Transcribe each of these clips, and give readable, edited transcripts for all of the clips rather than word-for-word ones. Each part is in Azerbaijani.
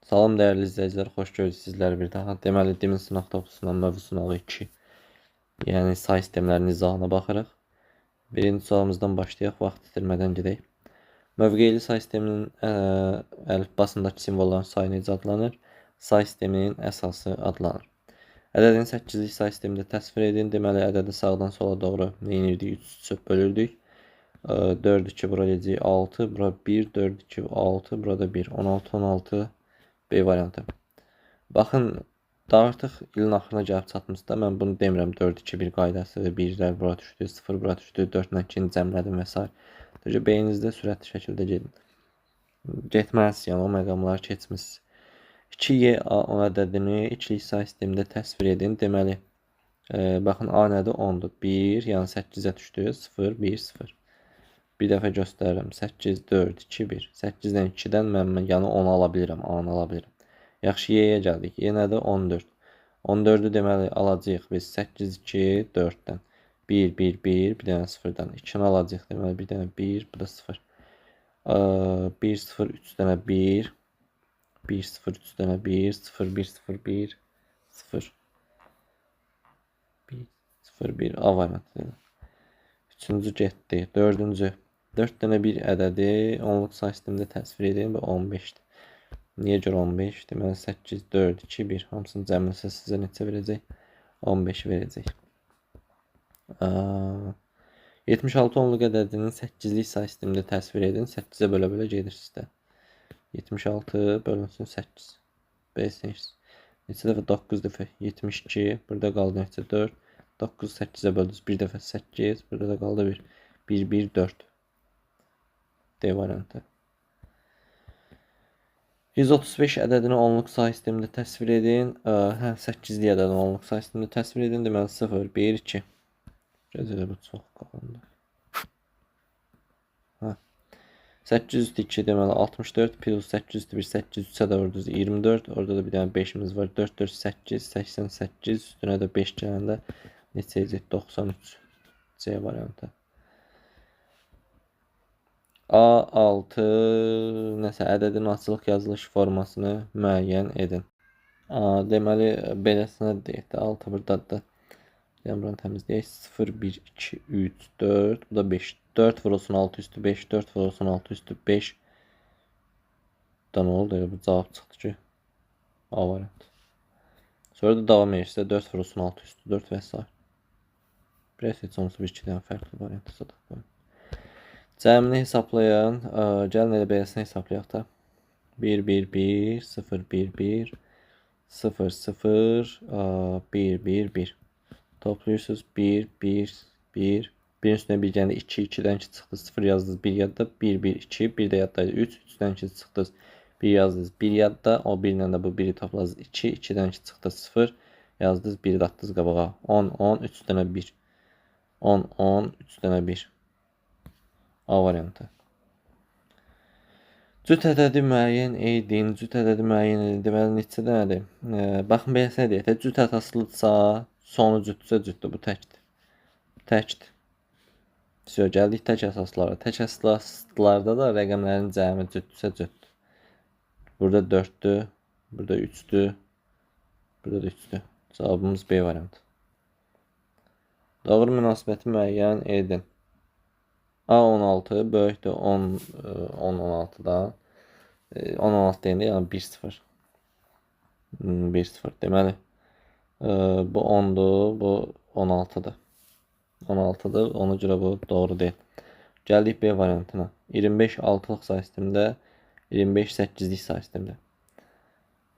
Salam dəyərli izləyicilər, xoş gördük sizləri bir daha. Deməli, demin sınaq toplusundan növü sınağı 2, yəni say sistemlərinin izahına baxırıq. Birinci sualımızdan başlayaq, vaxt itirmədən gedək. Mövqeyli say sisteminin əlifbasındakı simvolların sayı necə adlanır? Say sisteminin əsası adlanır. Ədədin 8-lik say sistemində təsvir edin. Deməli, ədədi sağdan sola doğru nə edirdik? 3 çöp bölürdük. 4, 2, bura edəcək 6, bura 1, 4, 2, 6, burada 1, 16, 16, B variantı. Baxın, artıq ilin axırına gəlib çatmışsa, mən bunu demirəm 4-2-1 qaydası, 1-lər bura düşdü, 0 bura düşdü, 4-lə 2-ni cəmlədim və s. Beyninizdə sürətli şəkildə gedin. Getməlisiniz, yəni o məqamları keçmişsiniz. 2y A10 ədədini ikilik say sistemində təsvir edin. Deməli, baxın, A nədir? 10'dur. 1, yəni 8-ə düşdü, 0, 1, 0. Bir dəfə göstərirəm. 8, 4, 2, 1. 8-dən 2-dən mən yəni 10 ala bilirəm, A-nı ala bilirəm. Yaxşı, Y-yə gəldik. Y nədir? 14. 14'ü deməli alacağıq biz 8, 2, 4-dən. 1, 1, 1, bir dənə 0-dan. 2-ni alacağıq. Deməli, bir dənə 1, bu da 0. 1, 0, 3 dənə 1. 1, 0, 3 dənə 1. 0, 1, 0, 1. 0. 1, 0, 1. A variantı. Üçüncü getdi. Dördüncü. 4 dənə bir ədədi onluq say sistemində təsvir edin və 15'dir. Niyə görə 15? Deməli 8, 4, 2, 1 hamısını cəmləsə sizə neçə verəcək? 15 verəcək. 76 onluq ədədinin 8'lik say sistemində təsvir edin. 8'ə bölə-bölə gedir sizdə. 76 bölünsün 8. B8. Neçə dəfə? 9 dəfə. 72. Burada qaldı neçə? 4. 9 8'ə böldünüz. Bir dəfə 8. Burada da qaldı 1. 1, 1, 4. D variantı. 135 ədədini onluq say sistemində təsvir edin. 8'lik ədədini onluq say sistemində təsvir edin. Deməli 0, 1, 2. Gözələ bu çox qalındır. 8 üstü 2 deməli 64 plus 8 üstü 1 8 3'ə də vurdunuz 24. Orada da bir dənə 5'imiz var. 4, 4, 8, 88 üstünə də 5 gələndə neçə edəcək? 93. C variantı. A6 nəsə ədədin açılıq yazılış formasını müəyyən edin. Deməli beləsinə deyək də 6 burdadır. Buranı təmizləyək. 0, 1, 2, 3, 4. Bu da 5. 4 vurulsun 6 üstü 5. 4 vurulsun 6 üstü 5. Da nə oldu? Bu cavab çıxdı ki. A variantı. Sonra da davam edirsə 4 vurulsun 6 üstü 4 və s. Biraz heç olmasa bir iki dənə fərqli variantı sadaq. Cəmini hesaplayan, gəlin elə beləsini hesaplayaq da. 1, 1, 1, 0, 1, 1, 0, 0, 1, 1, 1. Toplayırsınız 1, 1, 1. Birin üstünə 1 gəldi 2, 2'dən 2 çıxdı 0 yazdınız 1 yadda 1, 1, 2, 1 də yaddaydı 3, 3'dən 2 çıxdı 1 yazdınız 1 yadda o 1 ilə də bu 1'i topladınız 2, 2'dən 2 çıxdı 0 yazdınız 1'i atdınız qabağa 10, 10, 3 dənə 1. 10, 10, 3 dənə 1. A variantı. Cüt ədədi müəyyən edin. Cüt ədədi müəyyən edin. Deməli neçə dənədir? Baxın beləsinə deyək də. Cüt əsaslıdırsa, sonu cütdürsə cütdür. Bu təkdir. Təkdir. Gəldik tək əsaslara. Tək əsaslarda da rəqəmlərin cəmi cütdürsə cütdür. Burada 4'dür. Burada 3'dür. Burada da 3'dür. Cavabımız B variantı. Doğru münasibəti müəyyən edin. A16 böyükdür 10 16'dan. 10 16 deyəndə yəni 1 0. 1 0 deməli. Bu 10'dur, bu 16'dır. 16'dır. Ona görə bu doğru deyil. Gəldik B variantına. 25 6'lıq say sistemində, 25 8'lik say sistemində.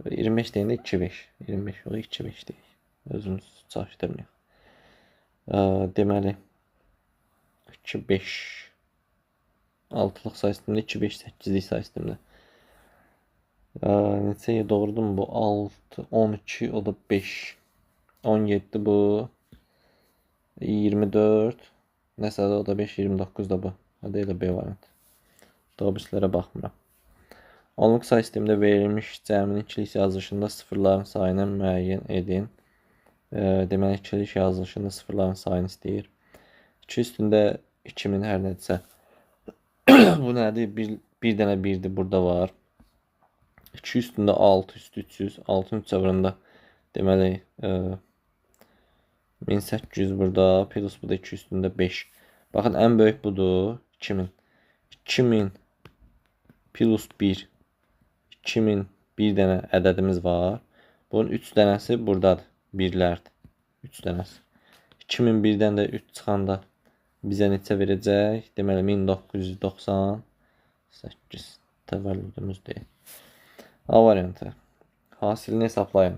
25 deyəndə 2 5. 25 o 2 5 deyək. Özümüz çaşdırmayaq. Deməli 2 5 6'lıq say sistemində, 2 5 8'lik say sistemində. Neçəyə doğrudur mu bu? 6 12 o da 5 17 bu 24 nəsə o da 5 29 da bu. Hadi elə B variantı. Doğrulara baxmıram. Onluq say sistemində verilmiş cəminin ikilik yazılışında sıfırların sayını müəyyən edin. Deməli ikilik yazılışında sıfırların sayını istəyir. 2 üstündə 2000 hər nədirsə. Bu nədir? Bir dənə 1'dir burada var. 2 üstündə 6 üstü 300. 6-ın 3 vuranda deməli 1800 burada. Plus bu da 2 üstündə 5. Baxın ən böyük budur. 2000. 2000 plus 1. 2000 bir dənə ədədimiz var. Bunun 3 dənəsi buradadır. Birlərdir. 3 dənəsi. 2001-dən də 3 çıxanda bizə neçə verəcək? Deməli 1998 təvəllüdümüz deyil. A variantı. Hasilini hesablayın.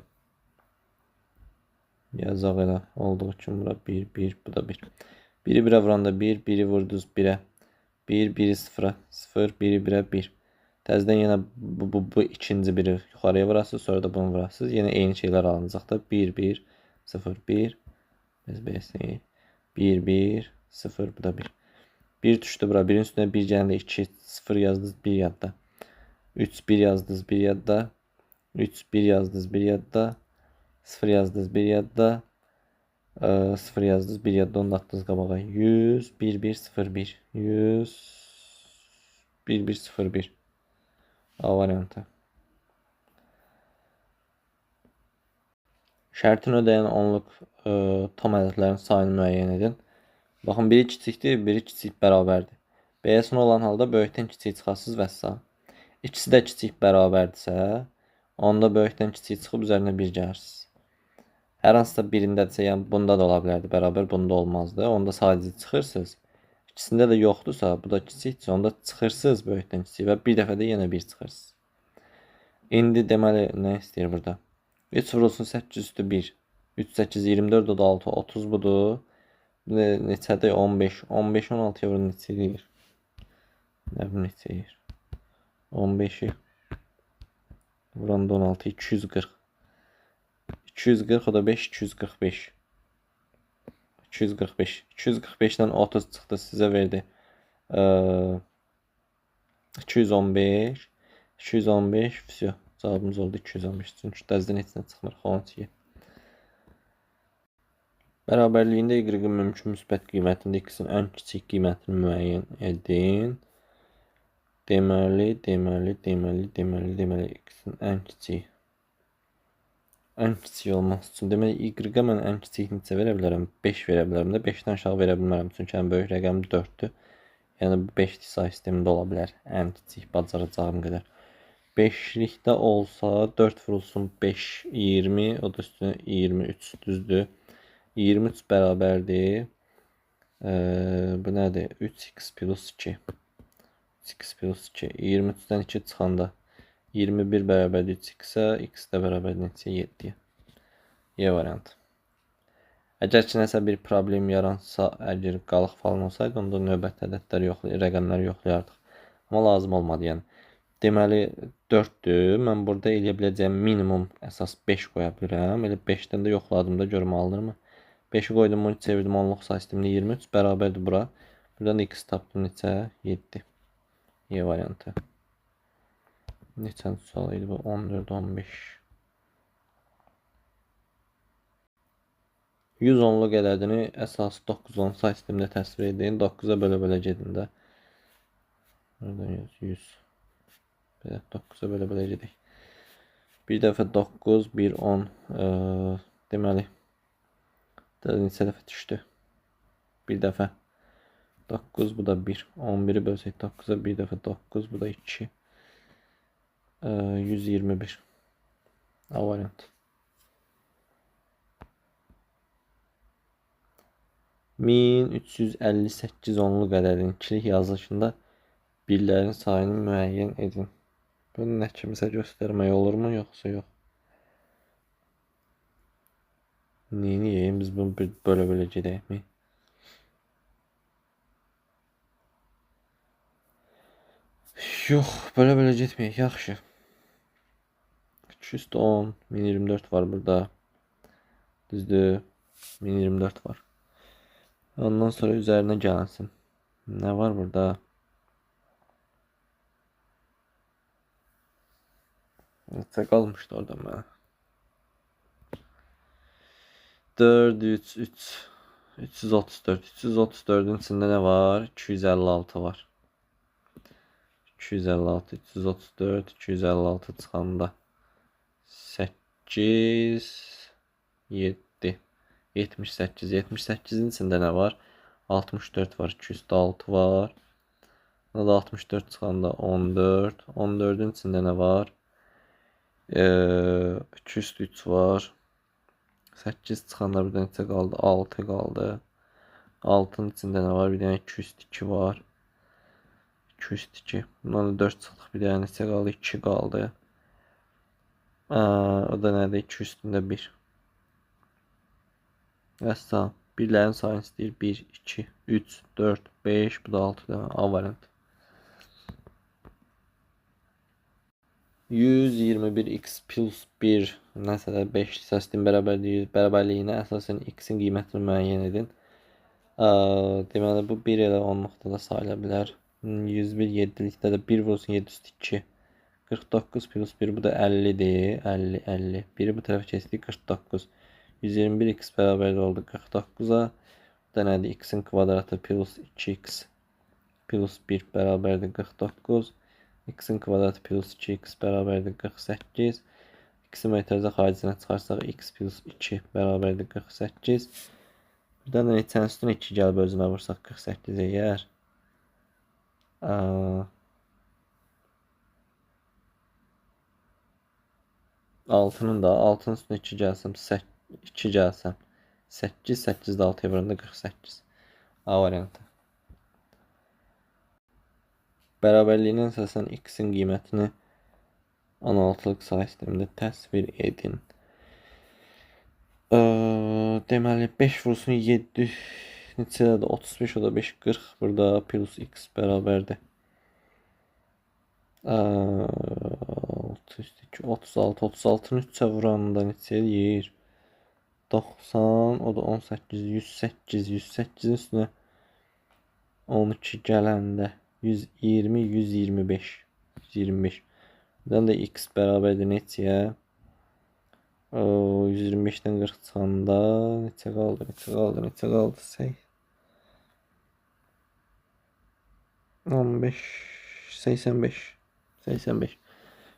Yazaq elə olduğu kimi bura 1, 1, bu da 1. 1-i 1-ə vuranda 1, 1-i vurdunuz 1-ə. 1, 1-i 0-a, 0, 1-i 1-ə 1. Təzədən yenə bu ikinci biri yuxarıya vurasınız, sonra da bunu vurasınız. Yenə eyni şeylər alınacaq da 1, 1, 0, 1. Biz beləsi 1, 1, 0, bu da 1. 1 düşdü bura. 1-in üstünə 1 gəldi, 2, 0 yazdınız, 1 yadda. 3, 1 yazdınız, 1 yadda. 3, 1 yazdınız, 1 yadda. 0 yazdınız, 1 yadda. 0 yazdınız, 1 yadda. Onu da atdınız qabağa. 100, 1, 1, 0, 1. 100, 1, 1, 0, 1. A variantı. Şərtin ödəyən onluq tam ədədlərin sayını müəyyən edin. Baxın, biri kiçikdir, biri kiçik bərabərdir. B-yə olan halda böyükdən kiçik çıxasınız və s. İkisi də kiçik bərabərdirsə, onda böyükdən kiçik çıxıb üzərinə 1 gəlirsiniz. Hər hansısa birindədirsə, yəni bunda da ola bilərdi, bərabər bunda olmazdı. Onda sadəcə çıxırsınız. İkisində də yoxdursa, bu da kiçikdirsə, onda çıxırsınız böyükdən kiçik və bir dəfə də yenə 1 çıxırsınız. İndi deməli, nə istəyir burada? 3 vurulsun 8 üstü 1. 3, 8, 24, o da 6, 30 budur. Neçədir? 15. 15, 16'ya vurun neçə deyir? Nə bilim neçə deyir? 15'i vuranda 16, 240. 240, o da 5, 245. 245. 245'dən 30 çıxdı, sizə verdi. 215. 215, vəsiyo. Cavabımız oldu 215. Çünki dəzdən içinə çıxmır. Xonsiyə. Bərabərliyində y-in mümkün müsbət qiymətində x-in ən kiçik qiymətini müəyyən edin. Deməli, x-in ən kiçik. Ən kiçik olması üçün. Deməli, y-ə mən ən kiçik neçə verə bilərəm? 5 verə bilərəm də. 5-dən aşağı verə bilmərəm. Çünki ən böyük rəqəm 4-dür. Yəni, 5 say sistemində ola bilər. Ən kiçik bacaracağım qədər. 5'likdə olsa 4 vurulsun 5, 20. O da üstünə 23 düzdür. 23 bərabərdir. Bu nədir? 3x plus 2. 3x plus 2. 23-dən 2 çıxanda 21 bərabərdir 3x-ə. X də bərabərdir neçə? 7-yə. Y variantı. Əgər ki, nəsə bir problem yaransa, əgər qalıq falan olsaydı, onda növbəti ədədləri rəqəmləri yoxlayardıq. Amma lazım olmadı, yəni. Deməli, 4'dür. Mən burada eləyə biləcəyim minimum əsas 5 qoya bilirəm. Elə 5'dən də yoxladığımda görüm alınırmı? 5'i qoydum, bunu çevirdim onluq say sistemində 23 bərabərdir bura. Buradan x tapdım neçə? 7. Y variantı. Neçənci sual idi bu? 14, 15. 100 onluq ədədini əsas 9 10 say sistemində təsvir edin. 9'a bölə gedin də. Buradan 100. 9'a bölə gedək. Bir dəfə 9, 1, 10. Deməli. Neçə dəfə düşdü? Bir dəfə 9, bu da 1. 11'i bölsək 9'a bir dəfə 9, bu da 2. 121. A variant. 1358 onluq ədədin ikilik yazılışında birlərin sayını müəyyən edin. Bunu nə kimisə göstərmək olurmu, yoxsa yox? Neyini biz bunu belə gedəkmi? Yox, belə getməyək, yaxşı. 210, 1024 var burada. Düzdür, 1024 var. Ondan sonra üzərinə gəlsin. Nə var burada? Neçə qalmışdı orada mənə? 4, 3, 3. 334. 334'ün içində nə var? 256 var. 256, 334, 256 çıxanda 8, 7, 78. 78'in içində nə var? 64 var, 206 var. Burada 64 çıxanda 14. 14'ün içində nə var? 203 var. 8 çıxanda bir dənə neçə qaldı? 6 qaldı. 6'nın içində nə var? Bir dənə 202 var. 202. Bundan 4 çıxdıq. Bir dənə neçə qaldı? 2 qaldı. O da nədir? 2 üstündə 1. Əsla. Birlərin sayını istəyir. 1, 2, 3, 4, 5. Bu da 6 dənə. A variant. 121x plus 1 nəsə 5 sistem bərabərliyinə əsasən x'in qiymətini müəyyən edin. Deməli bu 1 elə 10-luqda da sayıla bilər. 101 7-likdə də 1 vurulsun 7 üstü 2. 49 plus 1 bu da 50'dir. 50, 50. Biri bu tərəfə keçdi 49. 121x bərabər oldu 49'a. Bu da nədir? X'in kvadratı plus 2x plus 1 bərabərdir 49. X'in kvadratı plus 2x bərabərdir 48. X'i mötərizə xaricinə çıxarsaq x plus 2 bərabərdir 48. Buradan da neçənin üstünə 2 gəlib özünə vursaq 48 eğər. 6'nın da 6'nın üstünə 2 gəlsəm 2 gəlsəm 8, 8 də 6'ya vuranda 48. A variantı. Bərabərliyinə əsasən x'in qiymətini 16'lıq sayı sistemində təsvir edin. Deməli 5 vurulsun 7 neçədir? 35 o da 5 40. Burada plus x bərabərdir 6 üstü 2 36. 36'nın 3'ə vuranda neçə eləyir? 90 o da 18 108. 108'in üstünə 12 gələndə 120 125. 125. Buradan da x bərabərdir neçəyə? 125'dən 40 çıxanda neçə qaldı? Neçə qaldı? Neçə qaldı? 15 85. 85.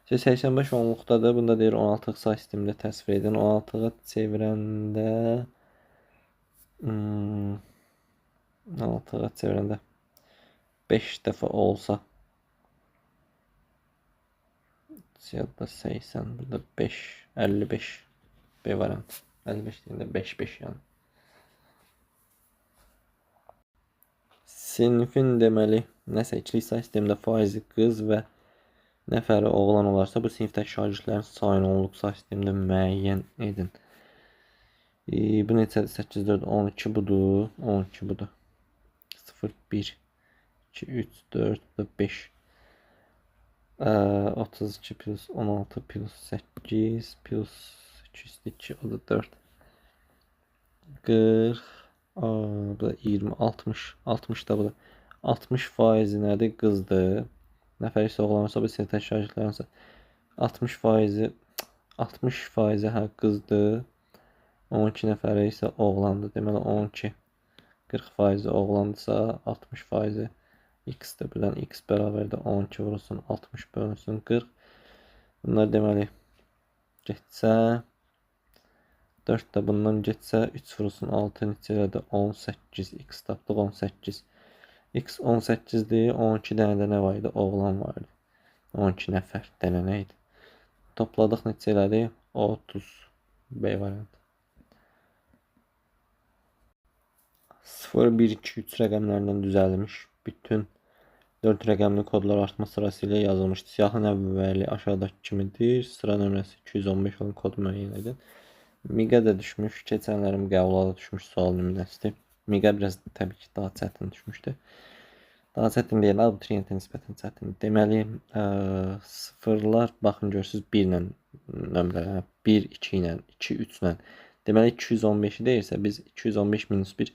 85 onluqdadır. Bunda deyir 16'lıq say sistemində təsvir edin. 16'lığa çevirəndə 16'lığa çevirəndə 5 dəfə olsa siyahıda 80 burada 5 55 B variant. 55 deyəndə 5 5 yəni. Sinfin deməli nəsə ikilik say sistemində faizi qız və nəfəri oğlan olarsa bu sinifdəki şagirdlərin sayını onluq say sistemində müəyyən edin. Bu neçədir? 8 4 12 budur. 12 budur. 0 1 2 3 4 bu da 5. 32 plus 16 plus 8 plus 202 o da 4. 40 bu da 20 60 60 da bu da 60 faizi nədir? Qızdır. Nəfər isə oğlansa bu sinifdəki şagirdlərin 60 faizi hə qızdır. 12 nəfəri isə oğlandır. Deməli 12 40 faizi oğlandırsa 60 faizi x-dir. Buradan x bərabərdir 12 vurulsun 60 bölünsün 40. Bunlar deməli getsə 4 də bundan getsə 3 vurulsun 6 neçə elədi? 18 x tapdıq 18. X 18'dir. 12 dənə də nə var idi? Oğlan var idi. 12 nəfər dənə nə idi? Topladıq neçə elədi? 30. B variantı. 0, 1, 2, 3 rəqəmlərindən düzəlmiş bütün 4 rəqəmli kodlar artma sırası ilə yazılmışdır. Siyahın əvvəli aşağıdakı kimidir. Sıra nömrəsi 215 olan kodu müəyyən edin. Miqə də düşmüş. Keçənlərim qəbula da düşmüş sual nümunəsidir. Miqə biraz təbii ki daha çətin düşmüşdü. Daha çətin deyil, abituriyentə nisbətən çətin. Deməli, sıfırlar baxın görürsünüz 1 ilə nömrə, 1, 2 ilə, 2, 3 ilə. Deməli 215'i deyirsə biz 215 minus 1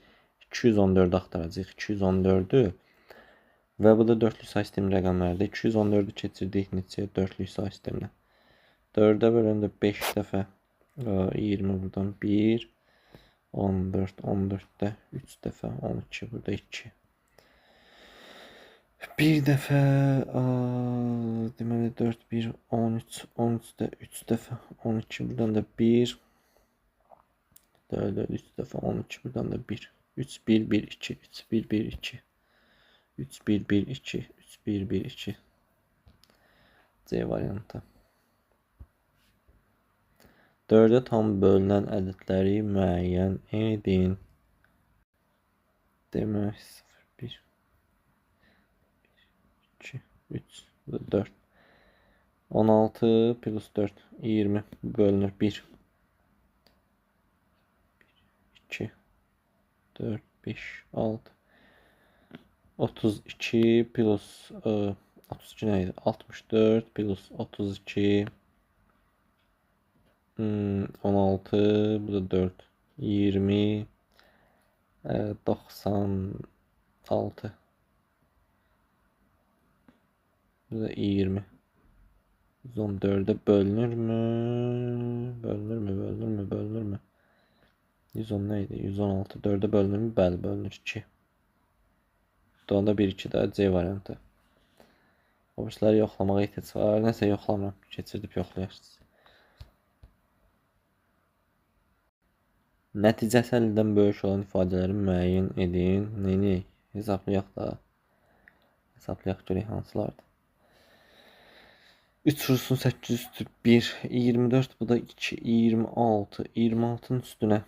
214'ü axtaracağıq. 214'ü və bu da dörtlü say sistemi rəqəmlərdir. 214'ü keçirdik neçəyə? Dörtlü say sisteminə. 4'ə böləndə 5 dəfə 20 buradan 1 14 14'də 3 dəfə 12 burada 2. Bir dəfə deməli 4 1 13 13-də 3 dəfə 12 buradan da 1 4 3 dəfə 12 buradan da 1 3 1 1 2 3 1 1 2 3 1 1 2 3 1 1 2 C variantı. 4'e tam bölünən ədədləri müəyyən edin. Demək 0 1 2 3 4 16 plus 4 20 bölünür 1 2 4 5 6 32 plus 32 neydi? 64 plus 32 16 bu da 4 20 96 bu da 20 114'e bölünür mü? Bölünür mü? Bölünür mü? Bölünür mü? 110 neydi? 116 4'e bölünür mü? Bəli, bölünür 2. Onda 1 2 də C variantı. Obrisləri yoxlamağa ehtiyac var. Nəsə yoxlamıram. Keçirdib yoxlayarsınız. Nəticəsi əldən böyük olan ifadələri müəyyən edin. Neyini? Hesablayaq da. Hesablayaq görək hansılardır. 3 vursun 8 üstü 1 24 bu da 2 26 26'nın üstüne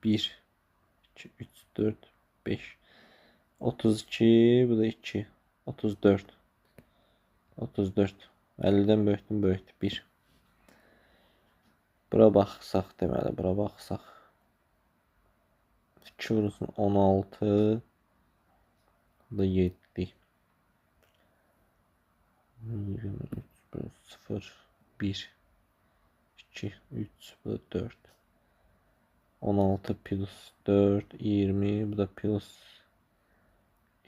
1 2 3 4 5 32 bu da 2 34 34 50'den böyükdür böyükdür 1 bura baxsaq deməli bura baxsaq 2 vursun 16 bu da 7 0 1 2 3 bu da 4 16 plus 4 20 bu da plus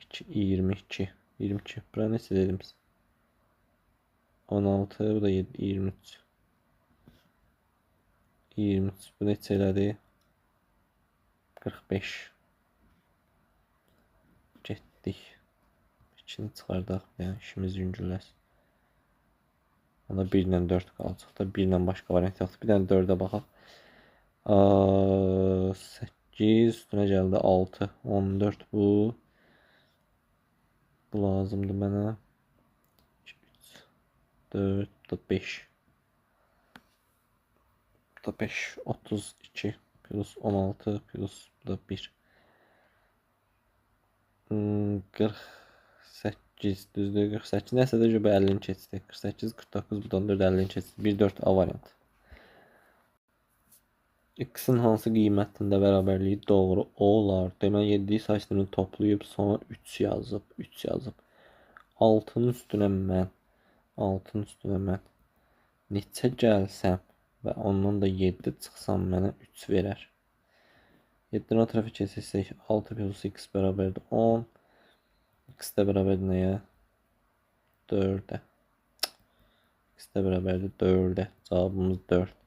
2 22 22 bura neçə dedim 16 bu da 7 23 23 bu neçə elədi 45 getdik 2'ni çıxardaq yəni işimiz yüngülləşsin. Onda 1 ilə 4 qalacaq da 1 ilə başqa variant yoxdur. Bir dənə 4'ə baxaq. 8 üstünə gəldi 6 14 bu. Bu lazımdır mənə. 2 3 4 bu da 5. Bu da 5 32 plus 16 plus bu da 1. 48 düzdür 48 nəsə də cübə 50'ni keçdi 48 49 bu da 4 50'ni keçdi 1 4 A variantı. X'in hansı qiymətində bərabərliyi doğru olar? Deməli 7'yi say sistemini toplayıb sonra 3 yazıb 3 yazıb 6'nın üstünə mən 6'nın üstünə mən neçə gəlsəm və ondan da 7 çıxsam mənə 3 verər. 7'nin o tərəfə keçirsək 6 plus x bərabərdir 10 x də bərabərdir nəyə? 4'ə x də bərabərdir 4'ə cavabımız 4.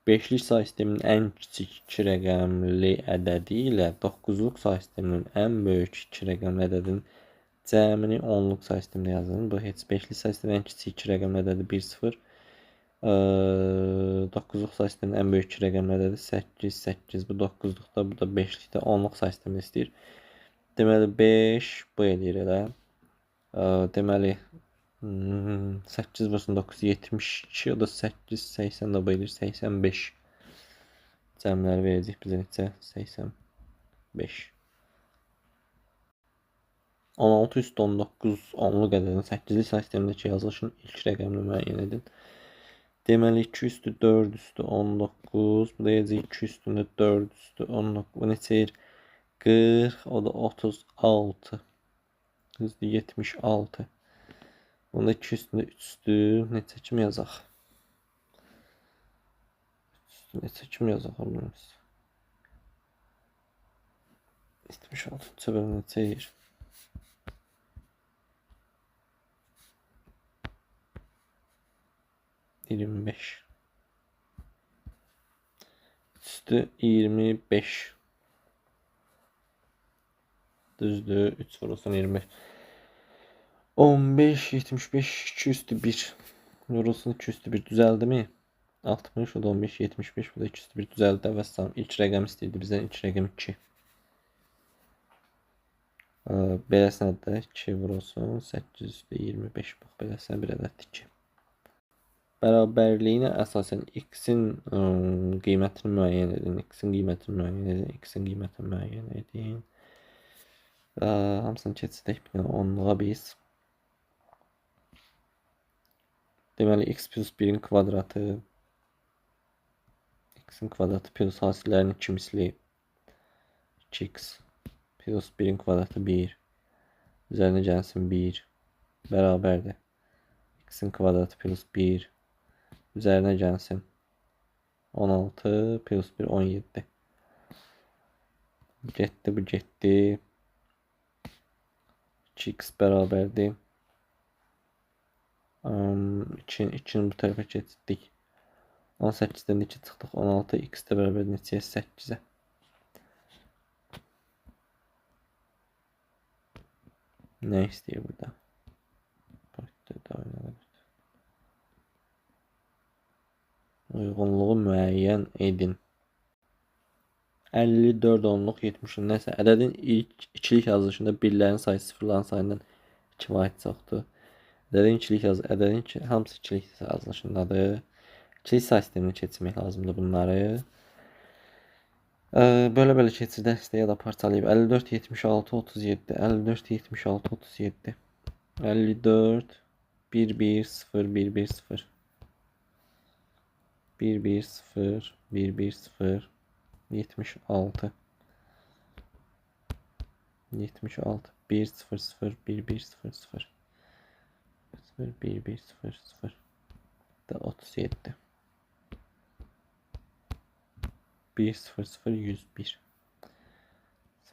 Beşli say sisteminin ən kiçik 2 rəqəmli ədədi ilə 9'luq say sisteminin ən böyük 2 rəqəmli ədədinin cəmini 10'luq say sistemində yazın. Bu heç beşli say sisteminin ən kiçik 2 rəqəmli ədədi 1 0. 9'luq say sisteminin ən böyük 2 rəqəmli ədədi 8 8. Bu 9'luqda, bu da 5'likdə 10'luq say sistemini istəyir. Deməli 5 bu eləyir elə. Deməli 8 vursun 9 72 o da 8 80 da bu edir 85 cəmləri verəcək bizə neçə 85 16 üstü 19 onluq ədədin 8'li say sistemindəki yazılışın ilk rəqəmini müəyyən edin. Deməli 2 üstü 4 üstü 19 bu da 2 üstündə 4 üstü 19 bu neçə 40 o da 36 hızlı 76 bunda 2 üstündə 3 üstü neçə kimi yazaq? Neçə kimi yazaq onlarımız? 76 bölü neçə yer? Üstü 25 Düzdür. 3 vurulsun 25. 15, 75, 2 üstü 1. Vurulsun 2 üstü 1 düzeldi mi? 60, o da 15, 75, bu da 2 üstü 1 düzeldi. Və salam. İlk rəqəm istəyirdi bizdən. İlk rəqəm 2. Beləsinə də 2 vurulsun. 8 üstü 25. Bax, beləsinə bir ədəd 2. Bərabərliyinə əsasən x-in qiymətini müəyyən edin. X-in qiymətini müəyyən edin. X-in qiymətini müəyyən edin. Hamısını keçsək bir dənə 10-luğa biz. Deməli, x plus 1-in kvadratı, x-in kvadratı plus hasillərin 2 misli 2x plus 1-in kvadratı 1. Üzərinə gəlsin 1. Bərabərdir. X-in kvadratı plus 1. Üzərinə gəlsin 16 plus 1 17. Getdi, bu getdi. 2x bərabərdir. 2'ni bu tərəfə keçdik. 18'dən 2 çıxdıq. 16 x də bərabər neçəyə? 8'ə. Nə istəyir burada? Uyğunluğu müəyyən edin. 54 onluq 70'in nəsə. Ədədin ilk ikilik yazılışında birlərin sayı sıfırların sayından 2 vahid çoxdur. Ədədin ikilik hamısı ikilik yazılışındadır. İkilik say sistemini keçirmək lazımdır bunları. Böyle keçir dəstə ya da parçalayıb. 54, 76, 37. 54, 76, 37. 54, 1, 1, 0, 1, 1, 0. 1, 1, 0, 1, 1, 0. 76. 76. 1, 0, 0, 1, 1, 0, 0. 0, 1, 1, 0, 0. Da 37. 1, 0, 0, 101.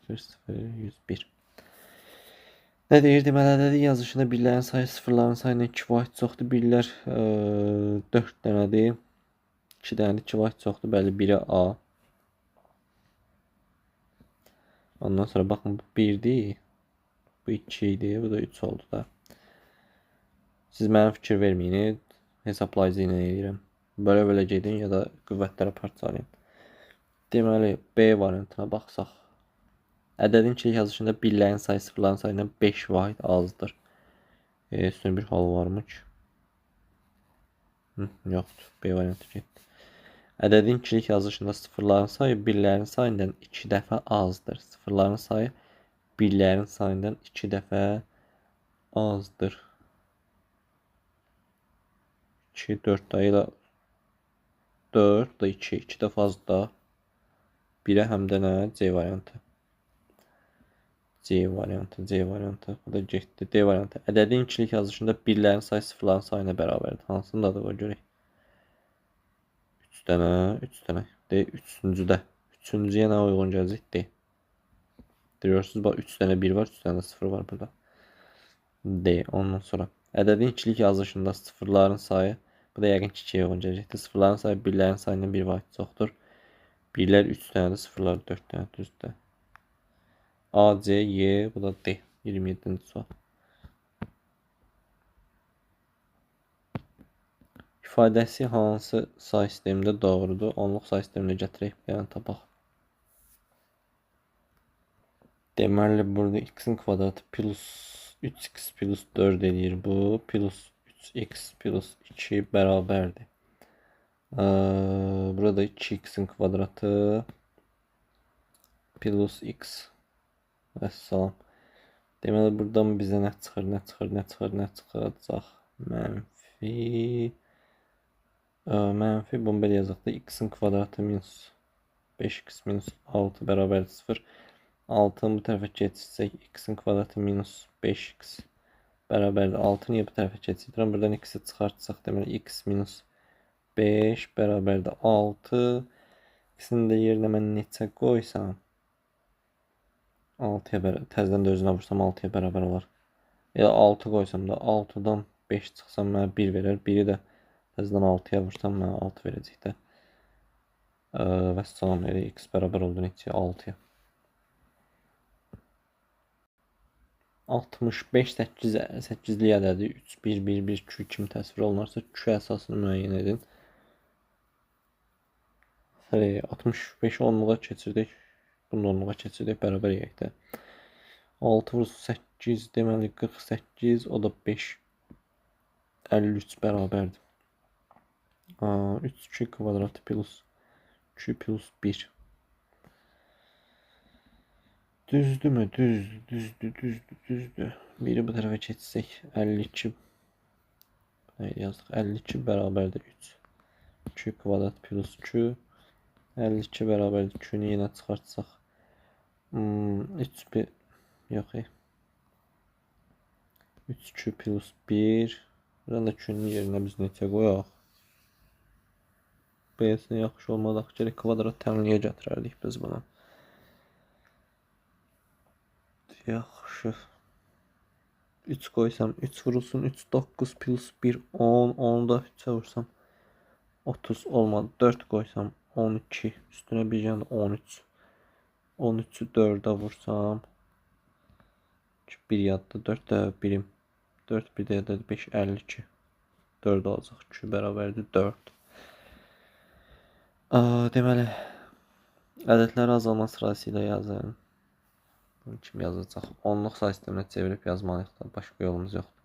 0, 0, 101. Nə deyir? Deməli, ədədi yazışında birlərin sayı sıfırların sayına 2 vahid çoxdur. Birlər 4 dənədir. 2 dənədir, 2 vahid çoxdur. Bəli, biri A. Ondan sonra baxın, bu 1'dir. Bu 2 idi. Bu da 3 oldu da. Siz mənə fikir verməyin. Hesablayıcı ilə edirəm. Böyle gedin ya da qüvvətlərə parçalayın. Deməli, B variantına baxsaq. Ədədin ikilik yazışında birlərin sayı sıfırların sayından 5 vahid azdır. Üstüne bir hal varmış. Yoxdur. B variantı getdi. Ədədin ikilik yazışında sıfırların sayı birlərin sayından 2 dəfə azdır. Sıfırların sayı birlərin sayından 2 dəfə azdır. 2, 4 da ilə 4 da 2. 2 dəfə az da 1'ə həm də nə? C variantı. C variantı, C variantı. Bu da getdi. D variantı. Ədədin ikilik yazışında birlərin sayı sıfırların sayına bərabərdir. Hansındadır o görək. 3 dənə, 3 dənə. D 3-cüdə. 3-cüyə nə uyğun gələcək? D. Görürsünüz, bax 3 dənə 1 var, 3 dənə 0 var burada. D. Ondan sonra ədədin ikilik yazışında sıfırların sayı, bu da yəqin ki 2'yə uyğun gələcəkdir. Sıfırların sayı birlərin sayından 1 vahid çoxdur. Birlər 3 dənədir, sıfırlar 4 dənə düzdür. A, C, Y, bu da D. 27-ci sual. İfadəsi hansı say sistemində doğrudur? Onluq say sisteminə gətirək bir dənə tapaq. Deməli, burada x-in kvadratı plus 3x plus 4 edir bu. Plus 3x plus 2 bərabərdir. Burada 2x'in kvadratı plus x. Vəssalam. Deməli, buradan bizə nə çıxır, nə çıxır, nə çıxır, nə çıxacaq? Mənfi bunu belə yazaq da x-in kvadratı minus 5x minus 6 bərabərdir 0. 6'nı bu tərəfə keçirsək x-in kvadratı minus 5x bərabərdir 6. Niyə bu tərəfə keçirdirəm? Buradan x-i çıxartsaq, deməli x minus 5 bərabərdir 6. İkisini də yerinə mən neçə qoysam 6'ya bərabər, təzədən də özünə vursam 6'ya bərabər olar. Ya 6 qoysam da 6'dan 5 çıxsam mənə 1 verər. 1'i də təzədən 6'ya vursam mənə 6 verəcək də. Vəssalam, elə x bərabər oldu neçəyə? 6'ya. 65 8'li ədədi 3 1 1 1 2 kimi təsvir olunarsa Q əsasını müəyyən edin. 65 onluğa keçirdik. Bunu onluğa keçirdik, bərabər yekdə. 6 vursa 8 deməli 48, o da 5 53 bərabərdir. 3 2 kvadratı plus 2 plus 1. Düzdürmü? Düzdür. Biri bu tərəfə keçsək 52. Hayır yazdık. 52 bərabərdir 3. 2 kvadrat plus 2. 52 bərabərdir 2'ni yenə çıxartsaq. 3 1 yox. 3 2 plus 1. Buradan da 2'nin yerinə biz neçə qoyaq? B'sine yaxşı olmadaq. Gerək kvadrat təmliyə gətirərdik biz buna. Yaxşı. 3 qoysam 3 vurulsun 3 9 plus 1 10 10'u da 3'e vursam 30 olmadı. 4 qoysam 12 üstünə bir yana 13 13'ü 4'e vursam 1 yadda 4 də birim 4 bir də 5 52 4 alacaq 2 bərabərdir 4. Deməli ədədləri azalma sırasıyla yazın. Kim yazacaq? Onluq say sisteminə çevirib yazmalıyıq da. Başqa yolumuz yoxdur.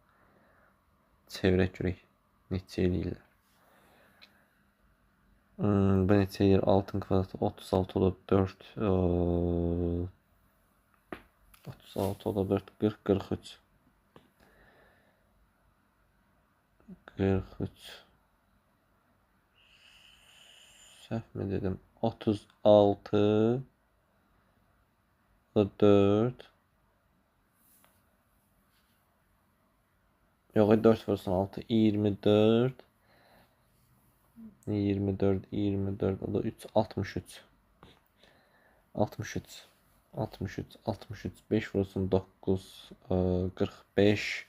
Çevirək görək. Neçə eləyirlər. Bu neçə eləyir? 6'ın kvadratı 36 o da 4. 36 o da 4. 40 43. 43. Səhv mi dedim? 36 4 yok 4 vursun 6 24 24 24 o da 3 63 63 63 63 5 vursun 9 45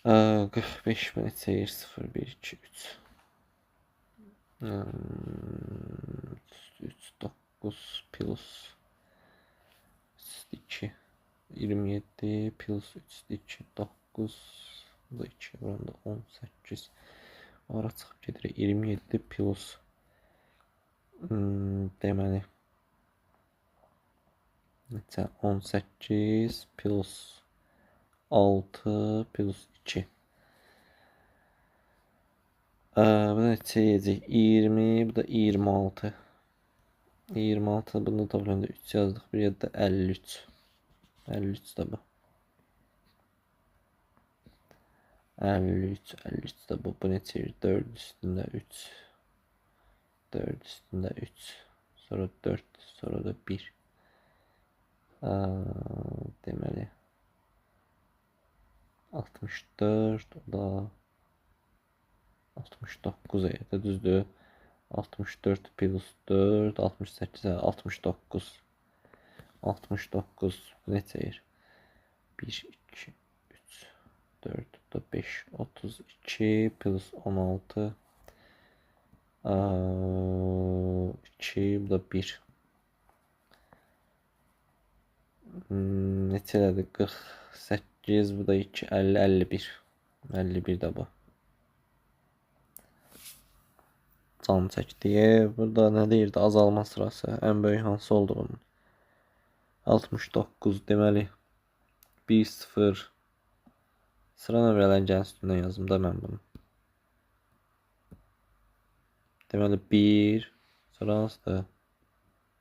45 ben seyir 0 1 2 3 3 9 plus 2 27 plus 3 2 9 bu da 2 oranda 18 ara çıxıb gedir 27 plus deməli neçə 18 plus 6 plus 2 bu da neçə yiyəcək 20 bu da 26 26 bunu tabloda 3 yazdık bir yerde 53 53 da bu 53 da bu neçə 4 üstündə 3 4 üstündə 3 sonra 4 sonra da 1 deməli 64 o da 69 da düzdür 64 plus 4 68 69 69 neçə yer 1 2 3 4 da 5 32 plus 16 2 bu da 1 neçədir 48 bu da 2 50 51 51 də bu can çəkdi. Burada nə deyirdi? Azalma sırası. Ən böyük hansı olduğunu. 69 deməli 1 0 sıra nömrələrin gəlin üstündən yazım da mən bunu. Deməli 1 sıra hansıdır?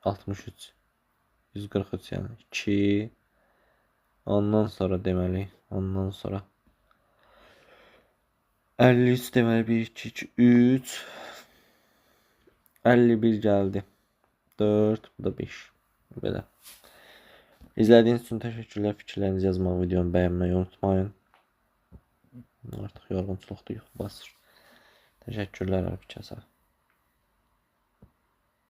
63 143 yəni 2 ondan sonra deməli ondan sonra 53 deməli 1 2 2 3 51 gəldi 4 bu da 5 belə. İzlədiyiniz üçün təşəkkürlər. Fikirlərinizi yazmağı, videonu bəyənməyi unutmayın. Artıq yorğunçuluqda yuxu basır. Təşəkkürlər hər bir kəsə.